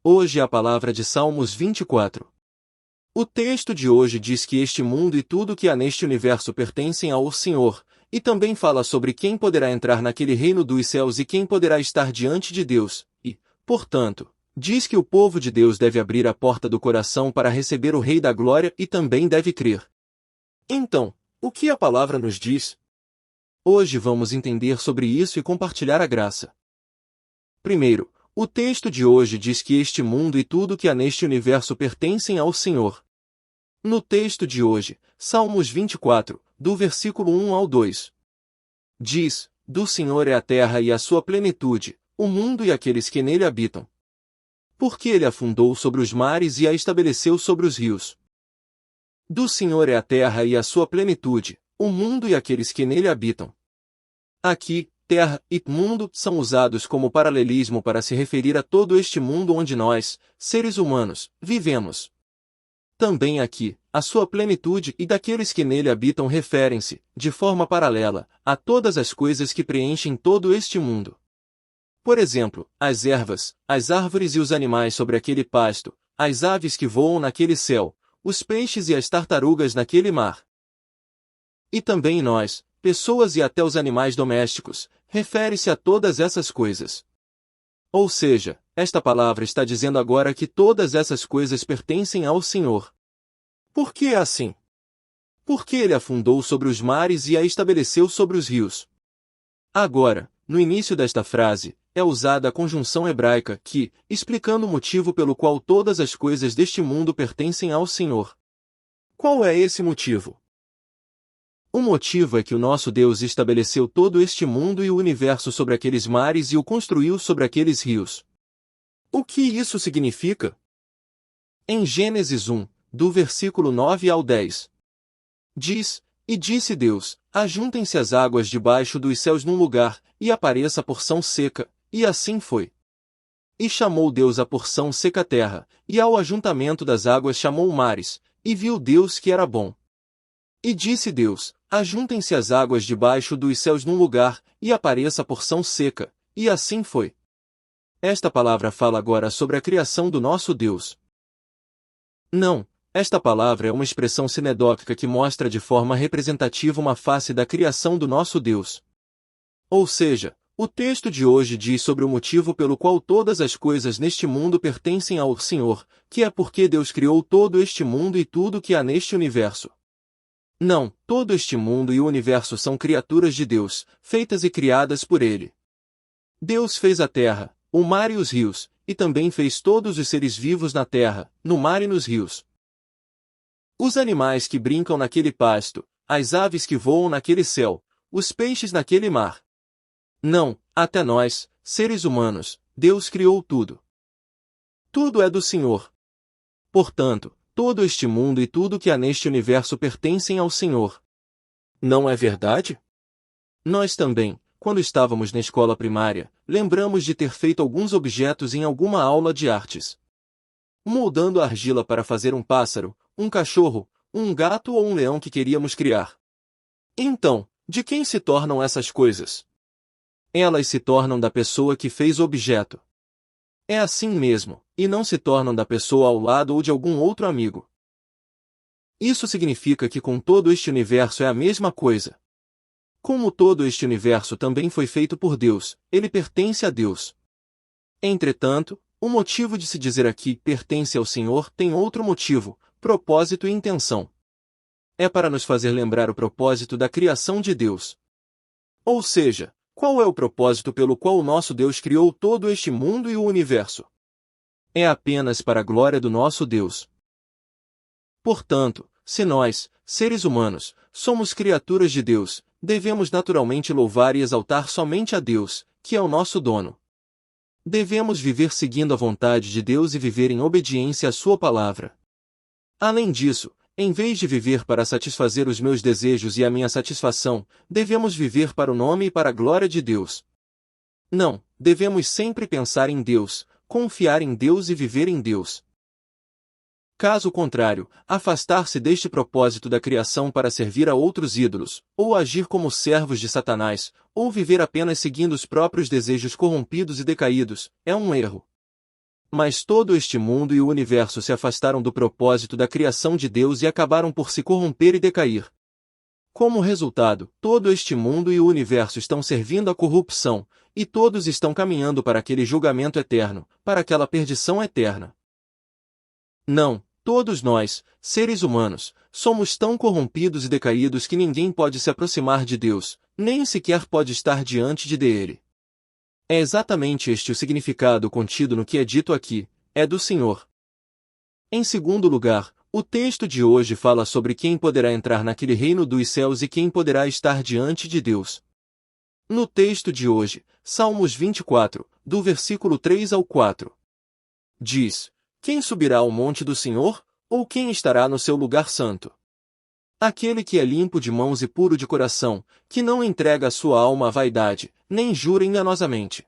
Hoje a palavra de Salmos 24. O texto de hoje diz que este mundo e tudo que há neste universo pertencem ao Senhor, e também fala sobre quem poderá entrar naquele reino dos céus e quem poderá estar diante de Deus, e, portanto, diz que o povo de Deus deve abrir a porta do coração para receber o Rei da Glória e também deve crer. Então, o que a palavra nos diz? Hoje vamos entender sobre isso e compartilhar a graça. Primeiro, o texto de hoje diz que este mundo e tudo que há neste universo pertencem ao Senhor. No texto de hoje, Salmos 24, do versículo 1 ao 2. Diz: do Senhor é a terra e a sua plenitude, o mundo e aqueles que nele habitam. Porque ele a fundou sobre os mares e a estabeleceu sobre os rios. Do Senhor é a terra e a sua plenitude, o mundo e aqueles que nele habitam. Aqui, terra e mundo são usados como paralelismo para se referir a todo este mundo onde nós, seres humanos, vivemos. Também aqui, a sua plenitude e daqueles que nele habitam referem-se, de forma paralela, a todas as coisas que preenchem todo este mundo. Por exemplo, as ervas, as árvores e os animais sobre aquele pasto, as aves que voam naquele céu, os peixes e as tartarugas naquele mar. E também nós, pessoas e até os animais domésticos, refere-se a todas essas coisas. Ou seja, esta palavra está dizendo agora que todas essas coisas pertencem ao Senhor. Por que é assim? Porque ele a fundou sobre os mares e a estabeleceu sobre os rios. Agora, no início desta frase, é usada a conjunção hebraica que, explicando o motivo pelo qual todas as coisas deste mundo pertencem ao Senhor. Qual é esse motivo? O motivo é que o nosso Deus estabeleceu todo este mundo e o universo sobre aqueles mares e o construiu sobre aqueles rios. O que isso significa? Em Gênesis 1, do versículo 9 ao 10. Diz: e disse Deus, ajuntem-se as águas debaixo dos céus num lugar, e apareça a porção seca, e assim foi. E chamou Deus a porção seca terra, e ao ajuntamento das águas chamou mares, e viu Deus que era bom. E disse Deus, ajuntem-se as águas debaixo dos céus num lugar, e apareça a porção seca, e assim foi. Esta palavra fala agora sobre a criação do nosso Deus. Não, esta palavra é uma expressão sinedótica que mostra de forma representativa uma face da criação do nosso Deus. Ou seja, o texto de hoje diz sobre o motivo pelo qual todas as coisas neste mundo pertencem ao Senhor, que é porque Deus criou todo este mundo e tudo que há neste universo. Não, todo este mundo e o universo são criaturas de Deus, feitas e criadas por Ele. Deus fez a terra, o mar e os rios, e também fez todos os seres vivos na terra, no mar e nos rios. Os animais que brincam naquele pasto, as aves que voam naquele céu, os peixes naquele mar. Não, até nós, seres humanos, Deus criou tudo. Tudo é do Senhor. Portanto, todo este mundo e tudo que há neste universo pertencem ao Senhor. Não é verdade? Nós também, quando estávamos na escola primária, lembramos de ter feito alguns objetos em alguma aula de artes. Moldando a argila para fazer um pássaro, um cachorro, um gato ou um leão que queríamos criar. Então, de quem se tornam essas coisas? Elas se tornam da pessoa que fez o objeto. É assim mesmo, e não se tornam da pessoa ao lado ou de algum outro amigo. Isso significa que com todo este universo é a mesma coisa. Como todo este universo também foi feito por Deus, ele pertence a Deus. Entretanto, o motivo de se dizer aqui pertence ao Senhor tem outro motivo, propósito e intenção. É para nos fazer lembrar o propósito da criação de Deus. Ou seja, qual é o propósito pelo qual o nosso Deus criou todo este mundo e o universo? É apenas para a glória do nosso Deus. Portanto, se nós, seres humanos, somos criaturas de Deus, devemos naturalmente louvar e exaltar somente a Deus, que é o nosso dono. Devemos viver seguindo a vontade de Deus e viver em obediência à sua palavra. Além disso, em vez de viver para satisfazer os meus desejos e a minha satisfação, devemos viver para o nome e para a glória de Deus. Não, devemos sempre pensar em Deus, confiar em Deus e viver em Deus. Caso contrário, afastar-se deste propósito da criação para servir a outros ídolos, ou agir como servos de Satanás, ou viver apenas seguindo os próprios desejos corrompidos e decaídos, é um erro. Mas todo este mundo e o universo se afastaram do propósito da criação de Deus e acabaram por se corromper e decair. Como resultado, todo este mundo e o universo estão servindo à corrupção, e todos estão caminhando para aquele julgamento eterno, para aquela perdição eterna. Não, todos nós, seres humanos, somos tão corrompidos e decaídos que ninguém pode se aproximar de Deus, nem sequer pode estar diante de Ele. É exatamente este o significado contido no que é dito aqui, é do Senhor. Em segundo lugar, o texto de hoje fala sobre quem poderá entrar naquele reino dos céus e quem poderá estar diante de Deus. No texto de hoje, Salmos 24, do versículo 3 ao 4. Diz: Quem subirá ao monte do Senhor, ou quem estará no seu lugar santo? Aquele que é limpo de mãos e puro de coração, que não entrega a sua alma à vaidade, nem jura enganosamente.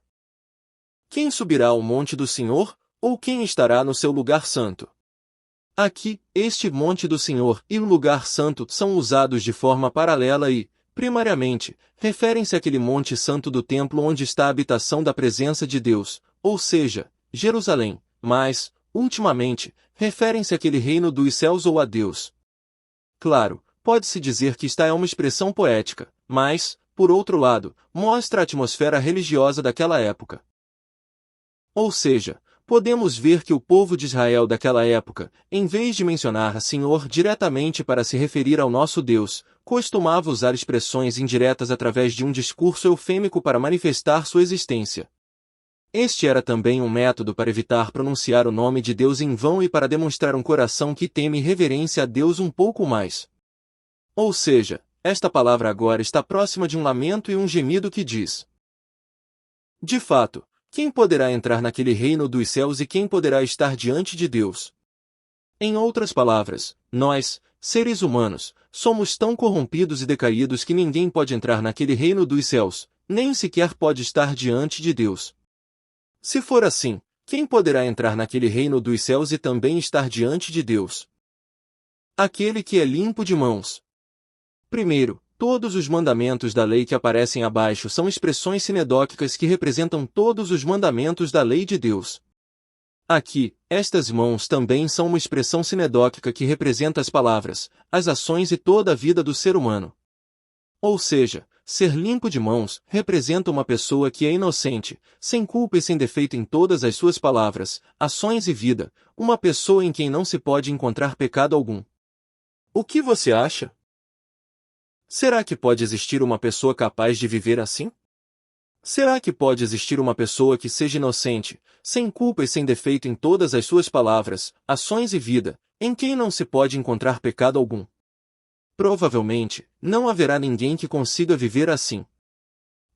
Quem subirá ao monte do Senhor, ou quem estará no seu lugar santo? Aqui, este monte do Senhor e o lugar santo são usados de forma paralela e, primariamente, referem-se àquele monte santo do templo onde está a habitação da presença de Deus, ou seja, Jerusalém, mas, ultimamente, referem-se àquele reino dos céus ou a Deus. Claro, pode-se dizer que esta é uma expressão poética, mas, por outro lado, mostra a atmosfera religiosa daquela época. Ou seja, podemos ver que o povo de Israel daquela época, em vez de mencionar a Senhor diretamente para se referir ao nosso Deus, costumava usar expressões indiretas através de um discurso eufêmico para manifestar sua existência. Este era também um método para evitar pronunciar o nome de Deus em vão e para demonstrar um coração que teme reverência a Deus um pouco mais. Ou seja, esta palavra agora está próxima de um lamento e um gemido que diz: de fato, quem poderá entrar naquele reino dos céus e quem poderá estar diante de Deus? Em outras palavras, nós, seres humanos, somos tão corrompidos e decaídos que ninguém pode entrar naquele reino dos céus, nem sequer pode estar diante de Deus. Se for assim, quem poderá entrar naquele reino dos céus e também estar diante de Deus? Aquele que é limpo de mãos. Primeiro, todos os mandamentos da lei que aparecem abaixo são expressões sinedóquicas que representam todos os mandamentos da lei de Deus. Aqui, estas mãos também são uma expressão sinedóquica que representa as palavras, as ações e toda a vida do ser humano. Ou seja, ser limpo de mãos representa uma pessoa que é inocente, sem culpa e sem defeito em todas as suas palavras, ações e vida, uma pessoa em quem não se pode encontrar pecado algum. O que você acha? Será que pode existir uma pessoa capaz de viver assim? Será que pode existir uma pessoa que seja inocente, sem culpa e sem defeito em todas as suas palavras, ações e vida, em quem não se pode encontrar pecado algum? Provavelmente, não haverá ninguém que consiga viver assim.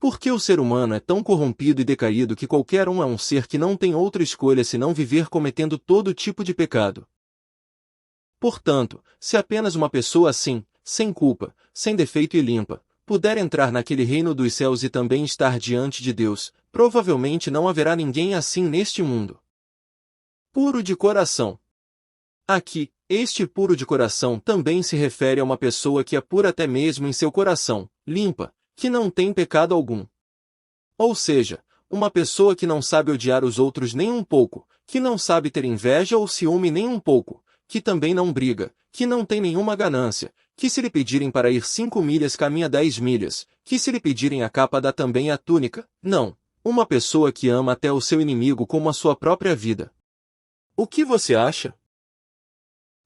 Porque o ser humano é tão corrompido e decaído que qualquer um é um ser que não tem outra escolha senão viver cometendo todo tipo de pecado. Portanto, se apenas uma pessoa assim, sem culpa, sem defeito e limpa, puder entrar naquele reino dos céus e também estar diante de Deus, provavelmente não haverá ninguém assim neste mundo. Puro de coração. Aqui, este puro de coração também se refere a uma pessoa que é pura até mesmo em seu coração, limpa, que não tem pecado algum. Ou seja, uma pessoa que não sabe odiar os outros nem um pouco, que não sabe ter inveja ou ciúme nem um pouco, que também não briga, que não tem nenhuma ganância, que se lhe pedirem para ir 5 milhas caminha 10 milhas, que se lhe pedirem a capa dá também a túnica, não, uma pessoa que ama até o seu inimigo como a sua própria vida. O que você acha?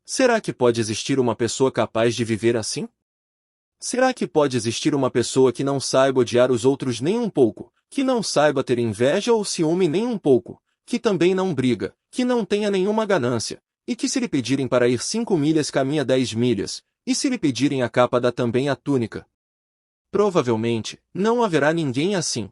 Será que pode existir uma pessoa capaz de viver assim? Será que pode existir uma pessoa que não saiba odiar os outros nem um pouco, que não saiba ter inveja ou ciúme nem um pouco, que também não briga, que não tenha nenhuma ganância, e que se lhe pedirem para ir 5 milhas caminha 10 milhas, e se lhe pedirem a capa dá também a túnica? Provavelmente, não haverá ninguém assim.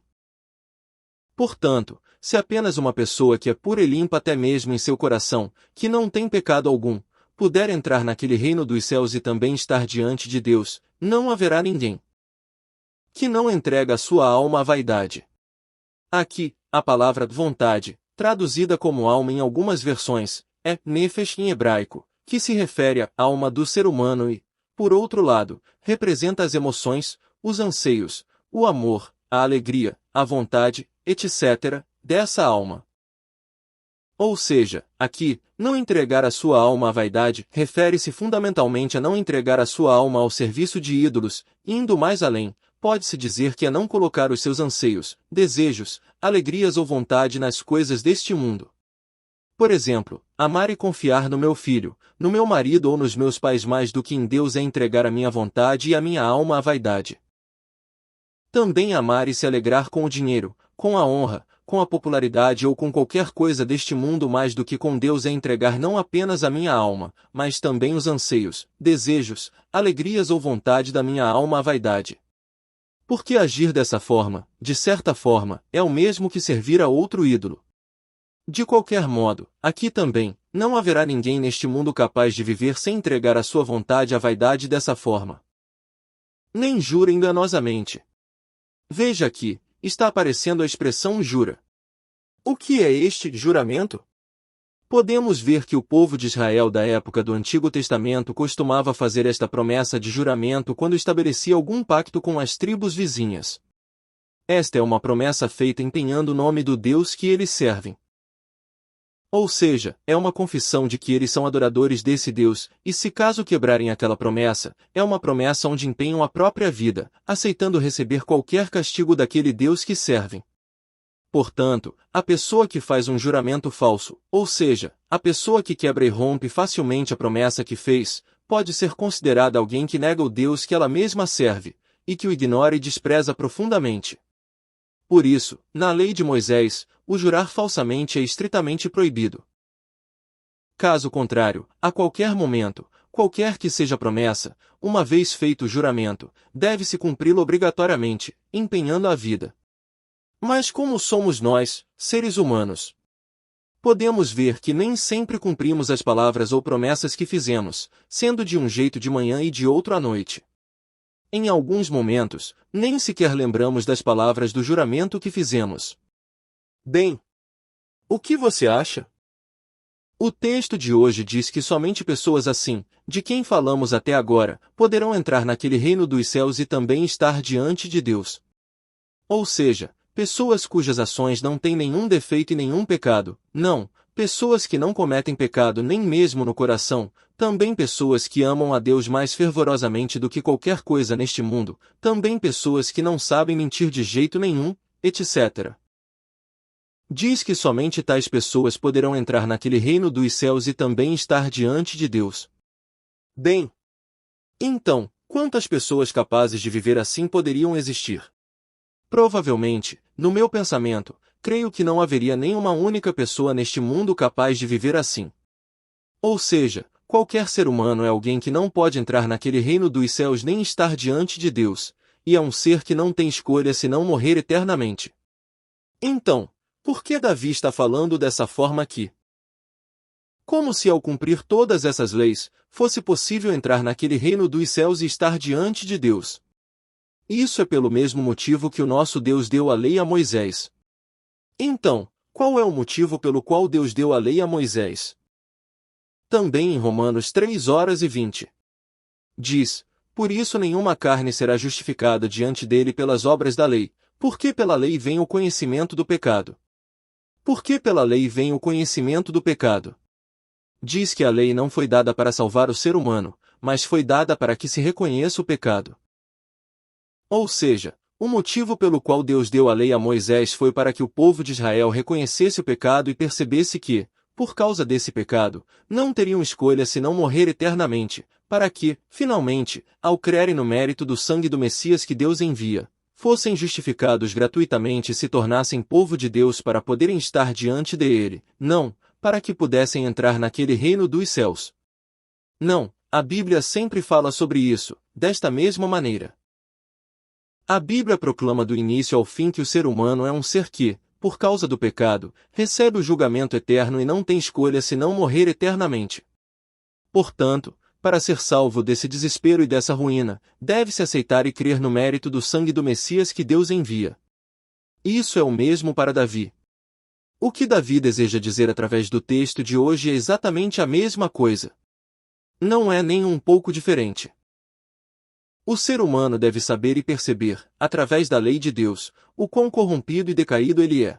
Portanto, se apenas uma pessoa que é pura e limpa até mesmo em seu coração, que não tem pecado algum, puder entrar naquele reino dos céus e também estar diante de Deus, não haverá ninguém que não entrega a sua alma à vaidade. Aqui, a palavra vontade, traduzida como alma em algumas versões, é nefesh em hebraico, que se refere à alma do ser humano e, por outro lado, representa as emoções, os anseios, o amor, a alegria, a vontade, etc., dessa alma. Ou seja, aqui, não entregar a sua alma à vaidade, refere-se fundamentalmente a não entregar a sua alma ao serviço de ídolos, indo mais além, pode-se dizer que é não colocar os seus anseios, desejos, alegrias ou vontade nas coisas deste mundo. Por exemplo, amar e confiar no meu filho, no meu marido ou nos meus pais mais do que em Deus é entregar a minha vontade e a minha alma à vaidade. Também amar e se alegrar com o dinheiro, com a honra, com a popularidade ou com qualquer coisa deste mundo mais do que com Deus é entregar não apenas a minha alma, mas também os anseios, desejos, alegrias ou vontade da minha alma à vaidade. Porque agir dessa forma, de certa forma, é o mesmo que servir a outro ídolo. De qualquer modo, aqui também, não haverá ninguém neste mundo capaz de viver sem entregar a sua vontade à vaidade dessa forma. Nem jura enganosamente. Veja aqui, está aparecendo a expressão jura. O que é este juramento? Podemos ver que o povo de Israel da época do Antigo Testamento costumava fazer esta promessa de juramento quando estabelecia algum pacto com as tribos vizinhas. Esta é uma promessa feita empenhando o nome do Deus que eles servem. Ou seja, é uma confissão de que eles são adoradores desse Deus, e se caso quebrarem aquela promessa, é uma promessa onde empenham a própria vida, aceitando receber qualquer castigo daquele Deus que servem. Portanto, a pessoa que faz um juramento falso, ou seja, a pessoa que quebra e rompe facilmente a promessa que fez, pode ser considerada alguém que nega o Deus que ela mesma serve, e que o ignora e despreza profundamente. Por isso, na lei de Moisés, o jurar falsamente é estritamente proibido. Caso contrário, a qualquer momento, qualquer que seja a promessa, uma vez feito o juramento, deve-se cumpri-lo obrigatoriamente, empenhando a vida. Mas como somos nós, seres humanos? Podemos ver que nem sempre cumprimos as palavras ou promessas que fizemos, sendo de um jeito de manhã e de outro à noite. Em alguns momentos, nem sequer lembramos das palavras do juramento que fizemos. Bem, o que você acha? O texto de hoje diz que somente pessoas assim, de quem falamos até agora, poderão entrar naquele reino dos céus e também estar diante de Deus. Ou seja, pessoas cujas ações não têm nenhum defeito e nenhum pecado, não, pessoas que não cometem pecado nem mesmo no coração, também pessoas que amam a Deus mais fervorosamente do que qualquer coisa neste mundo, também pessoas que não sabem mentir de jeito nenhum, etc. Diz que somente tais pessoas poderão entrar naquele reino dos céus e também estar diante de Deus. Bem, então, quantas pessoas capazes de viver assim poderiam existir? Provavelmente, no meu pensamento, creio que não haveria nenhuma única pessoa neste mundo capaz de viver assim. Ou seja, qualquer ser humano é alguém que não pode entrar naquele reino dos céus nem estar diante de Deus, e é um ser que não tem escolha senão morrer eternamente. Então, por que Davi está falando dessa forma aqui? Como se ao cumprir todas essas leis, fosse possível entrar naquele reino dos céus e estar diante de Deus. Isso é pelo mesmo motivo que o nosso Deus deu a lei a Moisés. Então, qual é o motivo pelo qual Deus deu a lei a Moisés? Também em Romanos 3:20. Diz, por isso nenhuma carne será justificada diante dele pelas obras da lei, porque pela lei vem o conhecimento do pecado. Porque pela lei vem o conhecimento do pecado. Diz que a lei não foi dada para salvar o ser humano, mas foi dada para que se reconheça o pecado. Ou seja, o motivo pelo qual Deus deu a lei a Moisés foi para que o povo de Israel reconhecesse o pecado e percebesse que, por causa desse pecado, não teriam escolha senão morrer eternamente, para que, finalmente, ao crerem no mérito do sangue do Messias que Deus envia, fossem justificados gratuitamente e se tornassem povo de Deus para poderem estar diante dele, não, para que pudessem entrar naquele reino dos céus. Não, a Bíblia sempre fala sobre isso, desta mesma maneira. A Bíblia proclama do início ao fim que o ser humano é um ser que, por causa do pecado, recebe o julgamento eterno e não tem escolha senão morrer eternamente. Portanto, para ser salvo desse desespero e dessa ruína, deve-se aceitar e crer no mérito do sangue do Messias que Deus envia. Isso é o mesmo para Davi. O que Davi deseja dizer através do texto de hoje é exatamente a mesma coisa. Não é nem um pouco diferente. O ser humano deve saber e perceber, através da lei de Deus, o quão corrompido e decaído ele é.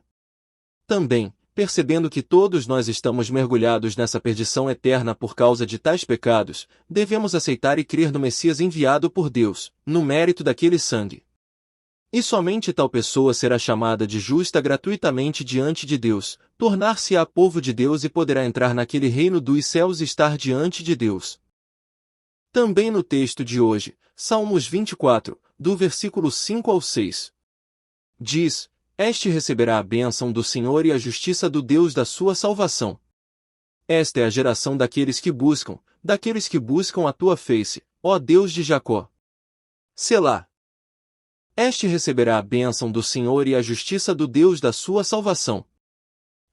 Também, percebendo que todos nós estamos mergulhados nessa perdição eterna por causa de tais pecados, devemos aceitar e crer no Messias enviado por Deus, no mérito daquele sangue. E somente tal pessoa será chamada de justa gratuitamente diante de Deus, tornar-se-á povo de Deus e poderá entrar naquele reino dos céus e estar diante de Deus. Também no texto de hoje, Salmos 24, do versículo 5 ao 6. Diz: Este receberá a bênção do Senhor e a justiça do Deus da sua salvação. Esta é a geração daqueles que buscam a tua face, ó Deus de Jacó. Selá. Este receberá a bênção do Senhor e a justiça do Deus da sua salvação.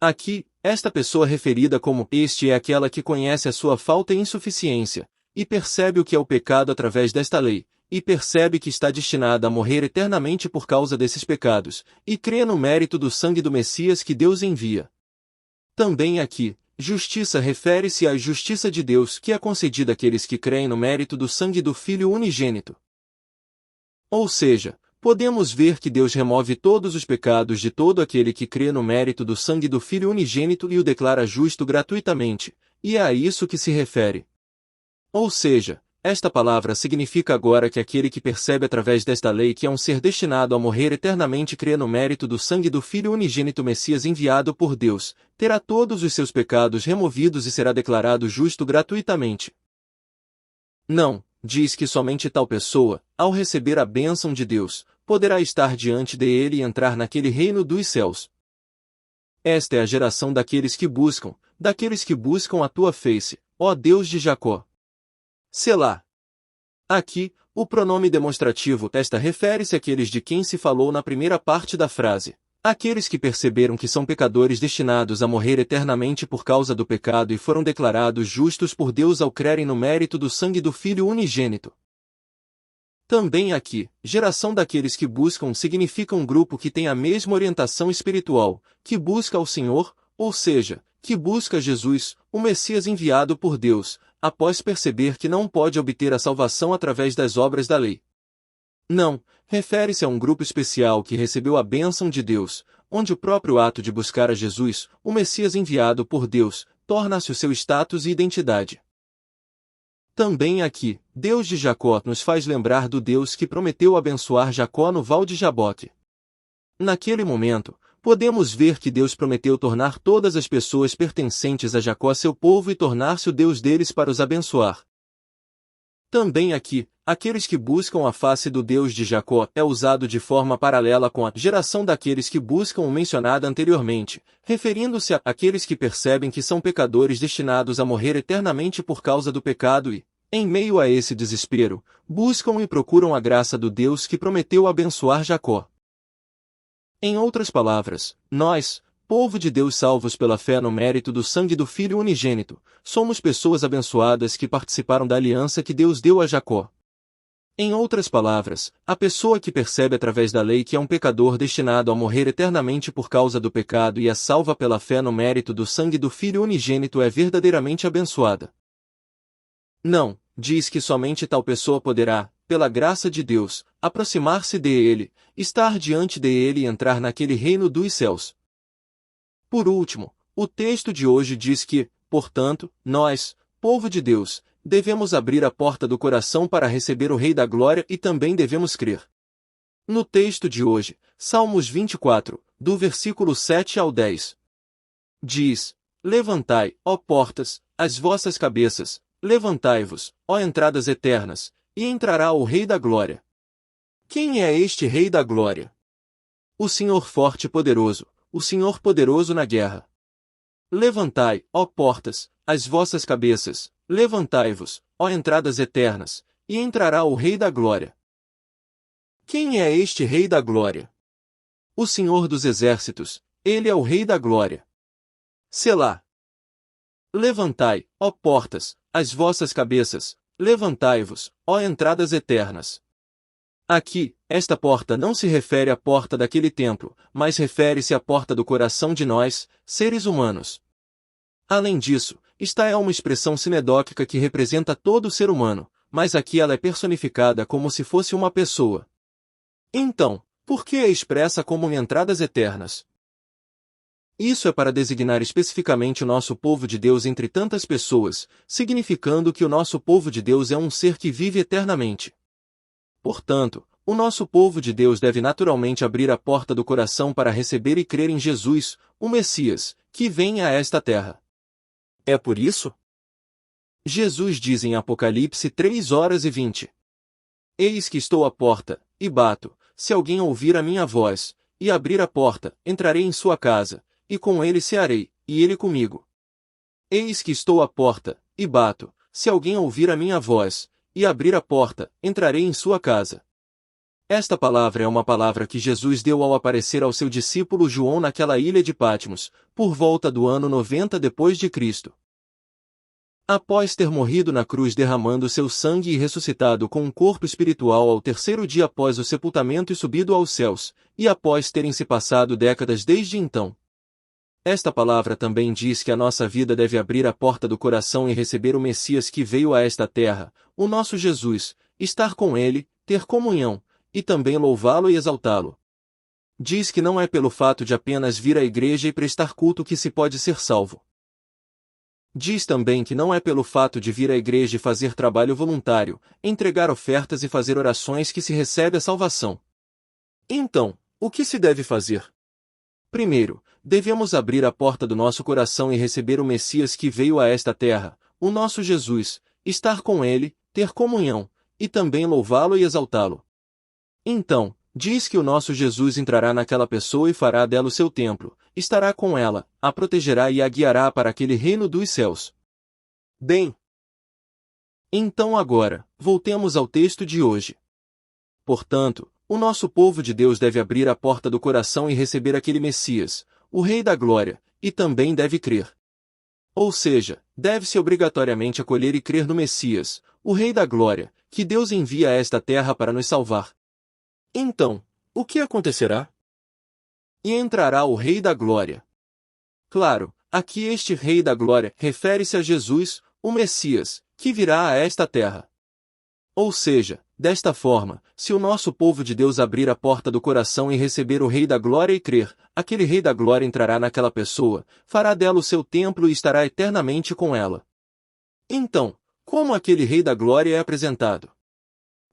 Aqui, esta pessoa referida como este é aquela que conhece a sua falta e insuficiência, e percebe o que é o pecado através desta lei, e percebe que está destinada a morrer eternamente por causa desses pecados, e crê no mérito do sangue do Messias que Deus envia. Também aqui, justiça refere-se à justiça de Deus que é concedida àqueles que creem no mérito do sangue do Filho unigênito. Ou seja, podemos ver que Deus remove todos os pecados de todo aquele que crê no mérito do sangue do Filho unigênito e o declara justo gratuitamente, e é a isso que se refere. Ou seja, esta palavra significa agora que aquele que percebe através desta lei que é um ser destinado a morrer eternamente crê no mérito do sangue do Filho unigênito Messias enviado por Deus, terá todos os seus pecados removidos e será declarado justo gratuitamente. Não, diz que somente tal pessoa, ao receber a bênção de Deus, poderá estar diante dele e entrar naquele reino dos céus. Esta é a geração daqueles que buscam a tua face, ó Deus de Jacó. Selá. Aqui, o pronome demonstrativo esta refere-se àqueles de quem se falou na primeira parte da frase. Aqueles que perceberam que são pecadores destinados a morrer eternamente por causa do pecado e foram declarados justos por Deus ao crerem no mérito do sangue do Filho unigênito. Também aqui, geração daqueles que buscam significa um grupo que tem a mesma orientação espiritual, que busca ao Senhor, ou seja, que busca Jesus, o Messias enviado por Deus, após perceber que não pode obter a salvação através das obras da lei. Não, refere-se a um grupo especial que recebeu a bênção de Deus, onde o próprio ato de buscar a Jesus, o Messias enviado por Deus, torna-se o seu status e identidade. Também aqui, Deus de Jacó nos faz lembrar do Deus que prometeu abençoar Jacó no val de Jaboque. Naquele momento, podemos ver que Deus prometeu tornar todas as pessoas pertencentes a Jacó seu povo e tornar-se o Deus deles para os abençoar. Também aqui, aqueles que buscam a face do Deus de Jacó é usado de forma paralela com a geração daqueles que buscam o mencionado anteriormente, referindo-se àqueles que percebem que são pecadores destinados a morrer eternamente por causa do pecado e, em meio a esse desespero, buscam e procuram a graça do Deus que prometeu abençoar Jacó. Em outras palavras, nós, povo de Deus salvos pela fé no mérito do sangue do Filho unigênito, somos pessoas abençoadas que participaram da aliança que Deus deu a Jacó. Em outras palavras, a pessoa que percebe através da lei que é um pecador destinado a morrer eternamente por causa do pecado e é salva pela fé no mérito do sangue do Filho unigênito é verdadeiramente abençoada. Não, diz que somente tal pessoa poderá, pela graça de Deus, aproximar-se dele, estar diante dele e entrar naquele reino dos céus. Por último, o texto de hoje diz que, portanto, nós, povo de Deus, devemos abrir a porta do coração para receber o Rei da Glória e também devemos crer. No texto de hoje, Salmos 24, do versículo 7 ao 10. Diz: Levantai, ó portas, as vossas cabeças, levantai-vos, ó entradas eternas, e entrará o Rei da Glória. Quem é este Rei da Glória? O Senhor forte e poderoso, o Senhor poderoso na guerra. Levantai, ó portas, as vossas cabeças, levantai-vos, ó entradas eternas, e entrará o Rei da Glória. Quem é este Rei da Glória? O Senhor dos Exércitos, ele é o Rei da Glória. Selá. Levantai, ó portas, as vossas cabeças, levantai-vos, ó entradas eternas. Aqui, esta porta não se refere à porta daquele templo, mas refere-se à porta do coração de nós, seres humanos. Além disso, esta é uma expressão sinedóquica que representa todo ser humano, mas aqui ela é personificada como se fosse uma pessoa. Então, por que é expressa como entradas eternas? Isso é para designar especificamente o nosso povo de Deus entre tantas pessoas, significando que o nosso povo de Deus é um ser que vive eternamente. Portanto, o nosso povo de Deus deve naturalmente abrir a porta do coração para receber e crer em Jesus, o Messias, que vem a esta terra. É por isso? Jesus diz em Apocalipse 3:20. Eis que estou à porta, e bato, se alguém ouvir a minha voz, e abrir a porta, entrarei em sua casa, e com ele cearei, e ele comigo. Eis que estou à porta, e bato, se alguém ouvir a minha voz, e abrir a porta, entrarei em sua casa. Esta palavra é uma palavra que Jesus deu ao aparecer ao seu discípulo João naquela ilha de Patmos, por volta do ano 90 depois de Cristo. Após ter morrido na cruz derramando seu sangue e ressuscitado com um corpo espiritual ao terceiro dia após o sepultamento e subido aos céus, e após terem se passado décadas desde então. Esta palavra também diz que a nossa vida deve abrir a porta do coração e receber o Messias que veio a esta terra, o nosso Jesus, estar com ele, ter comunhão, e também louvá-lo e exaltá-lo. Diz que não é pelo fato de apenas vir à igreja e prestar culto que se pode ser salvo. Diz também que não é pelo fato de vir à igreja e fazer trabalho voluntário, entregar ofertas e fazer orações que se recebe a salvação. Então, o que se deve fazer? Primeiro, devemos abrir a porta do nosso coração e receber o Messias que veio a esta terra, o nosso Jesus, estar com ele, ter comunhão, e também louvá-lo e exaltá-lo. Então, diz que o nosso Jesus entrará naquela pessoa e fará dela o seu templo, estará com ela, a protegerá e a guiará para aquele reino dos céus. Bem, então agora, voltemos ao texto de hoje. Portanto, o nosso povo de Deus deve abrir a porta do coração e receber aquele Messias, o Rei da Glória, e também deve crer. Ou seja, deve-se obrigatoriamente acolher e crer no Messias, o Rei da Glória, que Deus envia a esta terra para nos salvar. Então, o que acontecerá? E entrará o Rei da Glória. Claro, aqui este Rei da Glória refere-se a Jesus, o Messias, que virá a esta terra. Ou seja, desta forma, se o nosso povo de Deus abrir a porta do coração e receber o Rei da Glória e crer, aquele Rei da Glória entrará naquela pessoa, fará dela o seu templo e estará eternamente com ela. Então, como aquele Rei da Glória é apresentado?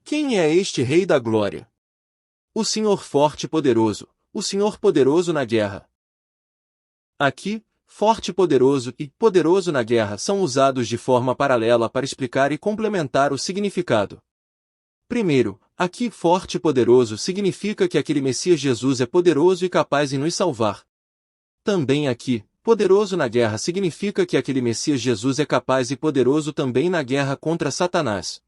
Quem é este Rei da Glória? O Senhor forte e poderoso, o Senhor poderoso na guerra. Aqui, forte, poderoso e poderoso na guerra são usados de forma paralela para explicar e complementar o significado. Primeiro, aqui forte e poderoso significa que aquele Messias Jesus é poderoso e capaz em nos salvar. Também aqui, poderoso na guerra significa que aquele Messias Jesus é capaz e poderoso também na guerra contra Satanás.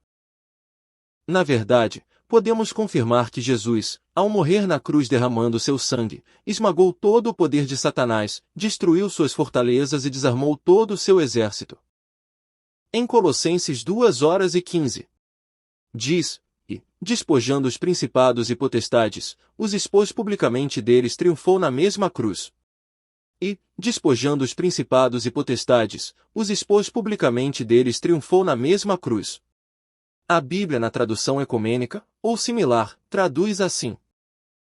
Na verdade, podemos confirmar que Jesus, ao morrer na cruz derramando seu sangue, esmagou todo o poder de Satanás, destruiu suas fortalezas e desarmou todo o seu exército. Em Colossenses 2:15, diz, e, despojando os principados e potestades, os expôs publicamente deles, triunfou na mesma cruz. E, despojando os principados e potestades, os expôs publicamente deles, triunfou na mesma cruz. A Bíblia na tradução ecumênica, ou similar, traduz assim: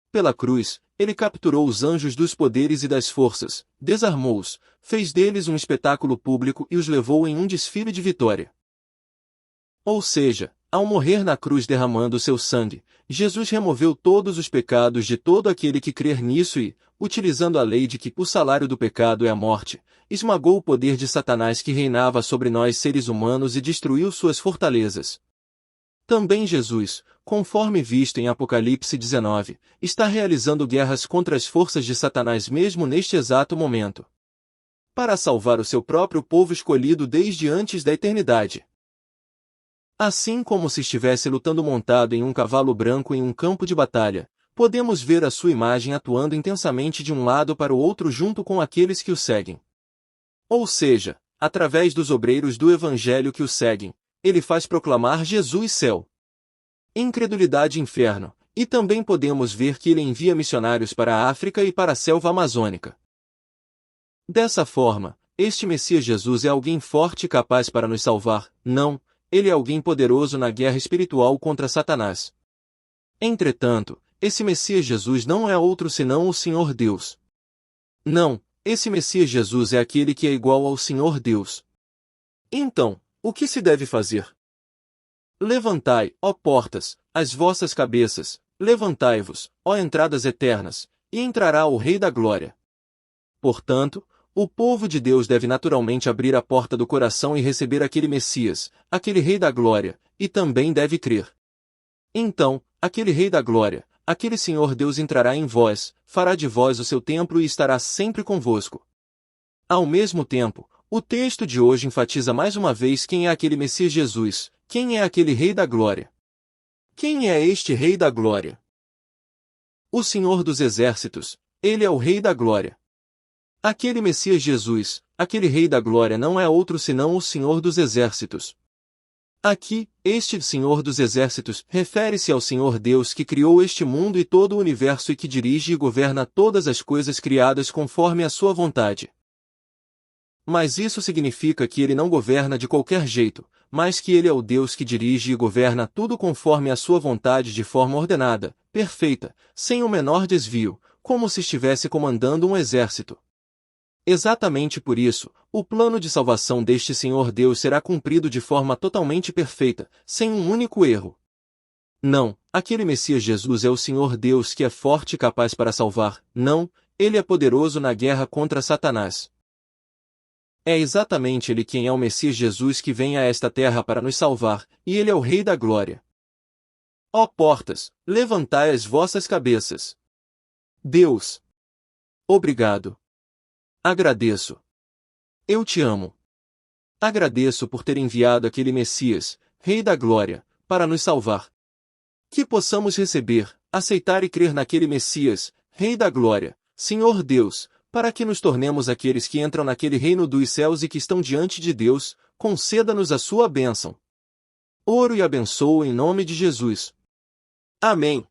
pela cruz, ele capturou os anjos dos poderes e das forças, desarmou-os, fez deles um espetáculo público e os levou em um desfile de vitória. Ou seja, ao morrer na cruz derramando seu sangue, Jesus removeu todos os pecados de todo aquele que crer nisso e, utilizando a lei de que o salário do pecado é a morte, esmagou o poder de Satanás que reinava sobre nós seres humanos e destruiu suas fortalezas. Também Jesus, conforme visto em Apocalipse 19, está realizando guerras contra as forças de Satanás mesmo neste exato momento, para salvar o seu próprio povo escolhido desde antes da eternidade. Assim como se estivesse lutando montado em um cavalo branco em um campo de batalha, podemos ver a sua imagem atuando intensamente de um lado para o outro junto com aqueles que o seguem. Ou seja, através dos obreiros do Evangelho que o seguem, ele faz proclamar Jesus céu, incredulidade inferno, e também podemos ver que ele envia missionários para a África e para a selva amazônica. Dessa forma, este Messias Jesus é alguém forte e capaz para nos salvar, não, ele é alguém poderoso na guerra espiritual contra Satanás. Entretanto, esse Messias Jesus não é outro senão o Senhor Deus. Não, esse Messias Jesus é aquele que é igual ao Senhor Deus. Então, o que se deve fazer? Levantai, ó portas, as vossas cabeças, levantai-vos, ó entradas eternas, e entrará o Rei da Glória. Portanto, o povo de Deus deve naturalmente abrir a porta do coração e receber aquele Messias, aquele Rei da Glória, e também deve crer. Então, aquele Rei da Glória, aquele Senhor Deus entrará em vós, fará de vós o seu templo e estará sempre convosco. Ao mesmo tempo, o texto de hoje enfatiza mais uma vez quem é aquele Messias Jesus, quem é aquele Rei da Glória. Quem é este Rei da Glória? O Senhor dos Exércitos, ele é o Rei da Glória. Aquele Messias Jesus, aquele Rei da Glória não é outro senão o Senhor dos Exércitos. Aqui, este Senhor dos Exércitos refere-se ao Senhor Deus que criou este mundo e todo o universo e que dirige e governa todas as coisas criadas conforme a sua vontade. Mas isso significa que ele não governa de qualquer jeito, mas que ele é o Deus que dirige e governa tudo conforme a sua vontade de forma ordenada, perfeita, sem o menor desvio, como se estivesse comandando um exército. Exatamente por isso, o plano de salvação deste Senhor Deus será cumprido de forma totalmente perfeita, sem um único erro. Não, aquele Messias Jesus é o Senhor Deus que é forte e capaz para salvar, não, ele é poderoso na guerra contra Satanás. É exatamente ele quem é o Messias Jesus que vem a esta terra para nos salvar, e ele é o Rei da Glória. Ó portas, levantai as vossas cabeças. Deus. Obrigado. Agradeço. Eu te amo. Agradeço por ter enviado aquele Messias, Rei da Glória, para nos salvar. Que possamos receber, aceitar e crer naquele Messias, Rei da Glória, Senhor Deus, para que nos tornemos aqueles que entram naquele reino dos céus e que estão diante de Deus, conceda-nos a sua bênção. Oro e abençoo em nome de Jesus. Amém.